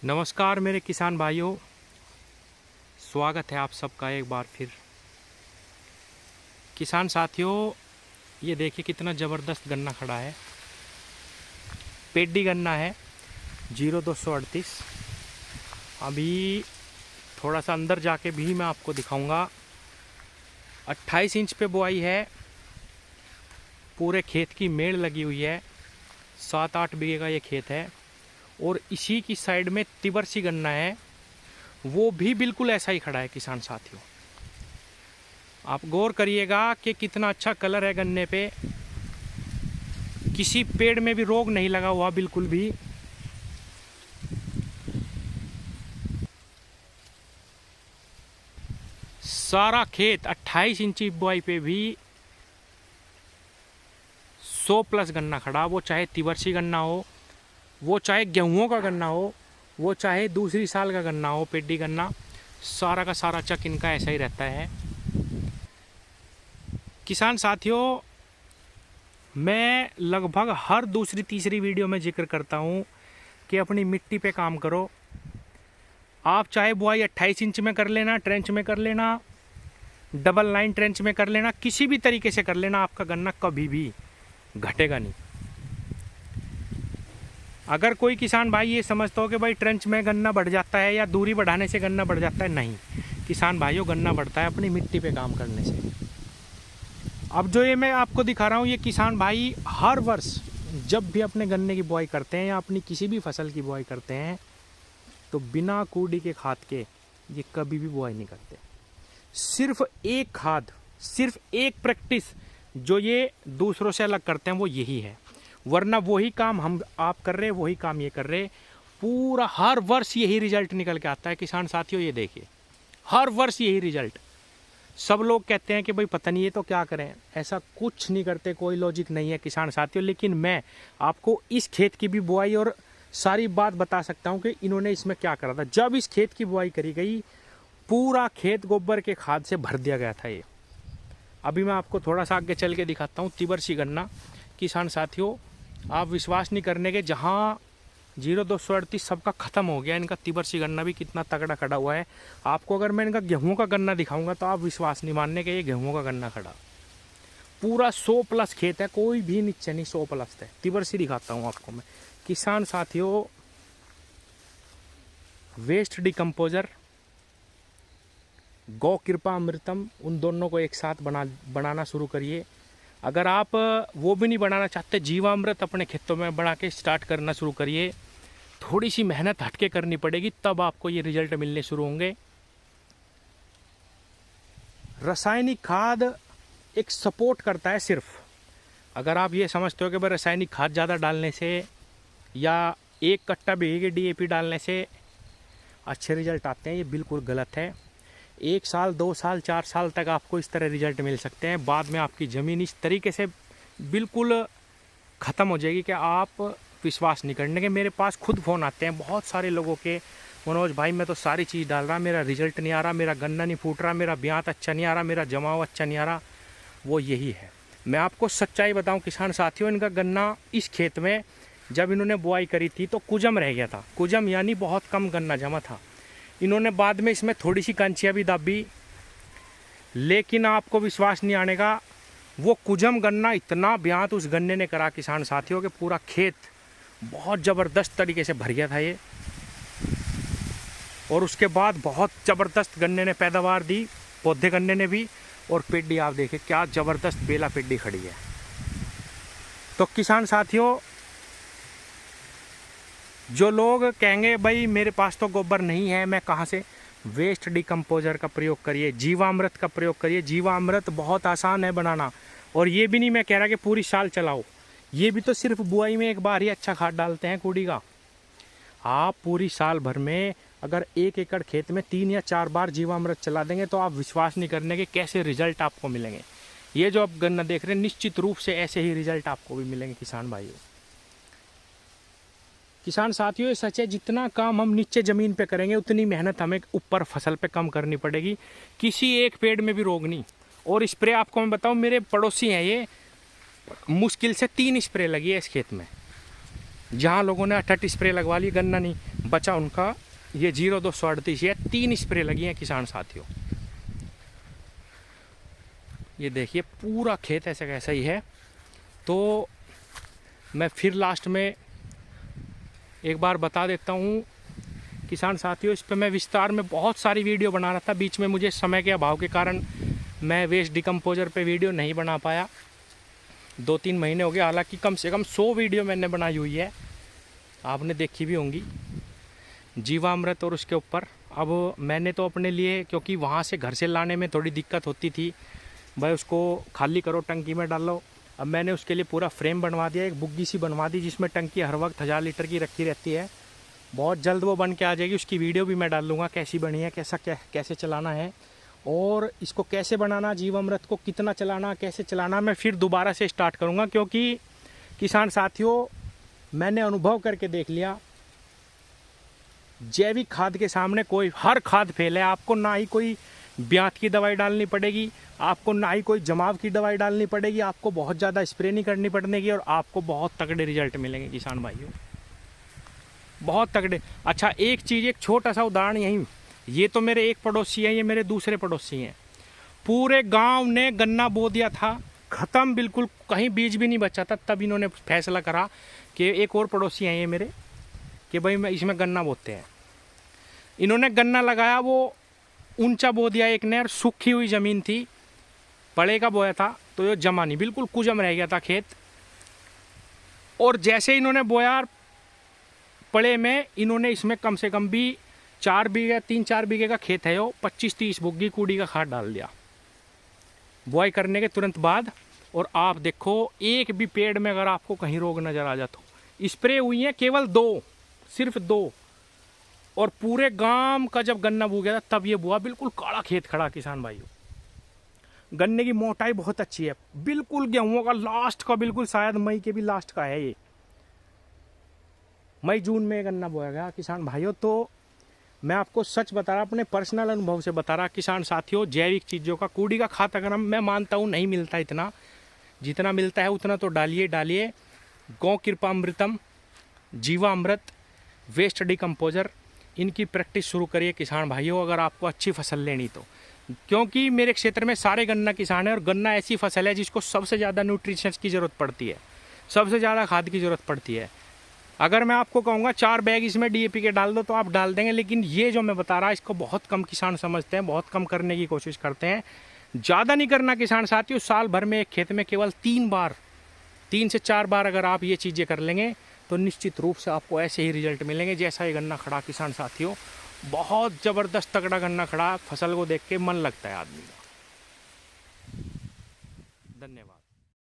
नमस्कार मेरे किसान भाइयों, स्वागत है आप सबका एक बार फिर। किसान साथियों, ये देखिए कितना ज़बरदस्त गन्ना खड़ा है। पेडी गन्ना है 0238। अभी थोड़ा सा अंदर जाके भी मैं आपको दिखाऊंगा। 28 इंच पे बुआई है। पूरे खेत की मेड़ लगी हुई है। 7-8 बीघे का ये खेत है और इसी की साइड में तिबरसी गन्ना है, वो भी बिल्कुल ऐसा ही खड़ा है। किसान साथियों, आप गौर करिएगा कि कितना अच्छा कलर है गन्ने पे। किसी पेड़ में भी रोग नहीं लगा हुआ बिल्कुल भी। सारा खेत 28 इंची बुआई पे भी 100+ गन्ना खड़ा, वो चाहे तिबरसी गन्ना हो, वो चाहे गेहूं का गन्ना हो, वो चाहे दूसरी साल का गन्ना हो, पेडी गन्ना, सारा का सारा चक इनका ऐसा ही रहता है। किसान साथियों, मैं लगभग हर दूसरी तीसरी वीडियो में जिक्र करता हूँ कि अपनी मिट्टी पे काम करो। आप चाहे बुआई 28 इंच में कर लेना, ट्रेंच में कर लेना, डबल लाइन ट्रेंच में कर लेना, किसी भी तरीके से कर लेना, आपका गन्ना कभी भी घटेगा नहीं। अगर कोई किसान भाई ये समझता हो कि भाई ट्रेंच में गन्ना बढ़ जाता है या दूरी बढ़ाने से गन्ना बढ़ जाता है, नहीं किसान भाइयों, गन्ना बढ़ता है अपनी मिट्टी पे काम करने से। अब जो ये मैं आपको दिखा रहा हूँ, ये किसान भाई हर वर्ष जब भी अपने गन्ने की बुआई करते हैं या अपनी किसी भी फसल की बुआई करते हैं तो बिना कूड़ी के खाद के ये कभी भी बुआई नहीं करते। सिर्फ एक खाद, सिर्फ एक प्रैक्टिस जो ये दूसरों से अलग करते हैं वो यही है, वरना वही काम हम आप कर रहे, वही काम ये कर रहे। पूरा हर वर्ष यही रिजल्ट निकल के आता है। किसान साथियों, ये देखिए हर वर्ष यही रिजल्ट। सब लोग कहते हैं कि भाई पता नहीं ये तो क्या करें, ऐसा कुछ नहीं करते, कोई लॉजिक नहीं है किसान साथियों। लेकिन मैं आपको इस खेत की भी बुआई और सारी बात बता सकता हूँ कि इन्होंने इसमें क्या करा था। जब इस खेत की बुआई करी गई, पूरा खेत गोबर के खाद से भर दिया गया था। ये अभी मैं आपको थोड़ा सा आगे चल के दिखाता हूँ। तिबरसी गन्ना किसान साथियों, आप विश्वास नहीं करने के, जहाँ 0238 सबका ख़त्म हो गया, इनका तिबरसी गन्ना भी कितना तगड़ा खड़ा हुआ है। आपको अगर मैं इनका गेहूं का गन्ना दिखाऊंगा तो आप विश्वास नहीं मानने के, ये गेहूं का गन्ना खड़ा पूरा 100+ खेत है, कोई भी नीचे नहीं, 100+ है। तिबरसी दिखाता हूँ आपको मैं। किसान साथियों, वेस्ट डिकम्पोजर, गौ कृपा अमृतम, उन दोनों को एक साथ बनाना शुरू करिए। अगर आप वो भी नहीं बनाना चाहते, जीवामृत अपने खेतों में बना के स्टार्ट करना शुरू करिए। थोड़ी सी मेहनत हटके करनी पड़ेगी, तब आपको ये रिजल्ट मिलने शुरू होंगे। रासायनिक खाद एक सपोर्ट करता है सिर्फ। अगर आप ये समझते हो कि भाई रासायनिक खाद ज़्यादा डालने से या 1 कट्टा बीघे DAP डालने से अच्छे रिजल्ट आते हैं, ये बिल्कुल गलत है। 1 साल 2 साल 4 साल तक आपको इस तरह रिजल्ट मिल सकते हैं। बाद में आपकी ज़मीन इस तरीके से बिल्कुल ख़त्म हो जाएगी कि आप विश्वास नहीं करने के। मेरे पास खुद फ़ोन आते हैं बहुत सारे लोगों के, मनोज भाई मैं तो सारी चीज़ डाल रहा, मेरा रिजल्ट नहीं आ रहा, मेरा गन्ना नहीं फूट रहा, मेरा ब्यात अच्छा नहीं आ रहा, मेरा जमाव अच्छा नहीं आ रहा। वो यही है। मैं आपको सच्चाई बताऊँ किसान साथियों, इनका गन्ना इस खेत में जब इन्होंने बुआई करी थी तो कुजम रह गया था। कुजम यानी बहुत कम गन्ना जमा था। इन्होंने बाद में इसमें थोड़ी सी कंचियाँ भी दाबी, लेकिन आपको विश्वास नहीं आने का, वो कुजम गन्ना इतना ब्यात उस गन्ने ने करा किसान साथियों के पूरा खेत बहुत ज़बरदस्त तरीके से भर गया था ये। और उसके बाद बहुत ज़बरदस्त गन्ने ने पैदावार दी, पौधे गन्ने ने भी। और पेडी आप देखें क्या ज़बरदस्त बेला पेडी खड़ी है। तो किसान साथियों, जो लोग कहेंगे भाई मेरे पास तो गोबर नहीं है, मैं कहाँ से, वेस्ट डिकम्पोजर का प्रयोग करिए, जीवामृत का प्रयोग करिए। जीवामृत बहुत आसान है बनाना। और ये भी नहीं मैं कह रहा कि पूरी साल चलाओ, ये भी तो सिर्फ बुआई में एक बार ही अच्छा खाद डालते हैं कूड़ी का। आप पूरी साल भर में अगर 1 एकड़ खेत में 3 या 4 बार जीवामृत चला देंगे तो आप विश्वास नहीं करने के कैसे रिजल्ट आपको मिलेंगे। ये जो आप गन्ना देख रहे हैं, निश्चित रूप से ऐसे ही रिजल्ट आपको भी मिलेंगे किसान भाइयों। किसान साथियों, ये सच है, जितना काम हम नीचे ज़मीन पे करेंगे उतनी मेहनत हमें ऊपर फसल पे कम करनी पड़ेगी। किसी एक पेड़ में भी रोग नहीं। और स्प्रे आपको मैं बताऊं, मेरे पड़ोसी हैं ये, मुश्किल से 3 स्प्रे लगी है इस खेत में। जहाँ लोगों ने 38 स्प्रे लगवा ली, गन्ना नहीं बचा उनका। ये 0238 है, 3 स्प्रे लगी हैं किसान साथियों। ये देखिए पूरा खेत ऐसा कैसा ही है। तो मैं फिर लास्ट में एक बार बता देता हूँ किसान साथियों, इस पर मैं विस्तार में बहुत सारी वीडियो बना रहा था, बीच में मुझे समय के अभाव के कारण मैं वेस्ट डिकम्पोजर पे वीडियो नहीं बना पाया। 2-3 महीने हो गए, हालांकि कम से कम 100 वीडियो मैंने बनाई हुई है, आपने देखी भी होंगी जीवामृत और उसके ऊपर। अब मैंने तो अपने लिए, क्योंकि वहाँ से घर से लाने में थोड़ी दिक्कत होती थी, भाई उसको खाली करो टंकी में डालो। अब मैंने उसके लिए पूरा फ्रेम बनवा दिया, एक बुग्गी सी बनवा दी जिसमें टंकी हर वक्त 1000 लीटर की रखी रहती है। बहुत जल्द वो बन के आ जाएगी, उसकी वीडियो भी मैं डाल लूँगा कैसी बनी है, कैसे चलाना है और इसको कैसे बनाना, जीवामृत को कितना चलाना, कैसे चलाना, मैं फिर दोबारा से स्टार्ट करूँगा। क्योंकि किसान साथियों मैंने अनुभव करके देख लिया, जैविक खाद के सामने कोई हर खाद फेल है। आपको ना ही कोई ब्यात की दवाई डालनी पड़ेगी, आपको ना ही कोई जमाव की दवाई डालनी पड़ेगी, आपको बहुत ज़्यादा स्प्रे नहीं करनी पड़ेगी और आपको बहुत तगड़े रिजल्ट मिलेंगे किसान भाइयों, बहुत तगड़े। अच्छा एक चीज़, एक छोटा सा उदाहरण यहीं, ये तो मेरे एक पड़ोसी हैं, ये मेरे दूसरे पड़ोसी हैं। पूरे गांव ने गन्ना बो दिया था, ख़त्म, बिल्कुल कहीं बीज भी नहीं बचा था। तब इन्होंने फैसला करा कि एक और पड़ोसी हैं ये मेरे, कि भाई मैं इसमें गन्ना बोते हैं। इन्होंने गन्ना लगाया, वो ऊंचा बो दिया एक ने, और सूखी हुई ज़मीन थी, पड़े का बोया था तो ये जमा नहीं, बिल्कुल कुजम रह गया था खेत। और जैसे इन्होंने बोया पड़े में, इन्होंने इसमें कम से कम भी 4 बीघे 3-4 बीघे का खेत है, वो 25-30 बुग्गी कूड़ी का खाद डाल दिया बुआई करने के तुरंत बाद। और आप देखो एक भी पेड़ में अगर आपको कहीं रोग नजर आ जाता, स्प्रे हुई है केवल 2, सिर्फ 2। और पूरे गांव का जब गन्ना बो गया था तब ये बुआ, बिल्कुल काला खेत खड़ा किसान भाइयों। गन्ने की मोटाई बहुत अच्छी है, बिल्कुल गेहूं का लास्ट का, बिल्कुल शायद मई के भी लास्ट का है ये, मई जून में गन्ना बोया गया किसान भाइयों। तो मैं आपको सच बता रहा, अपने पर्सनल अनुभव से बता रहा किसान साथियों, जैविक चीज़ों का, कूड़ी का खाद अगर मैं मानता हूँ नहीं मिलता इतना, जितना मिलता है उतना तो डालिए। गौ कृपामृतम, जीवामृत, वेस्ट डिकम्पोजर, इनकी प्रैक्टिस शुरू करिए किसान भाइयों, अगर आपको अच्छी फसल लेनी तो। क्योंकि मेरे क्षेत्र में सारे गन्ना किसान हैं और गन्ना ऐसी फसल है जिसको सबसे ज़्यादा न्यूट्रिशंस की ज़रूरत पड़ती है, सबसे ज़्यादा खाद की ज़रूरत पड़ती है। अगर मैं आपको कहूँगा 4 बैग इसमें DAP के डाल दो तो आप डाल देंगे, लेकिन ये जो मैं बता रहा इसको बहुत कम किसान समझते हैं, बहुत कम करने की कोशिश करते हैं। ज़्यादा नहीं करना किसान साथियों, साल भर में एक खेत में केवल 3 से 4 बार अगर आप ये चीज़ें कर लेंगे तो निश्चित रूप से आपको ऐसे ही रिजल्ट मिलेंगे जैसा ये गन्ना खड़ा किसान साथियों। बहुत ज़बरदस्त तगड़ा गन्ना खड़ा, फसल को देख के मन लगता है आदमी का। धन्यवाद।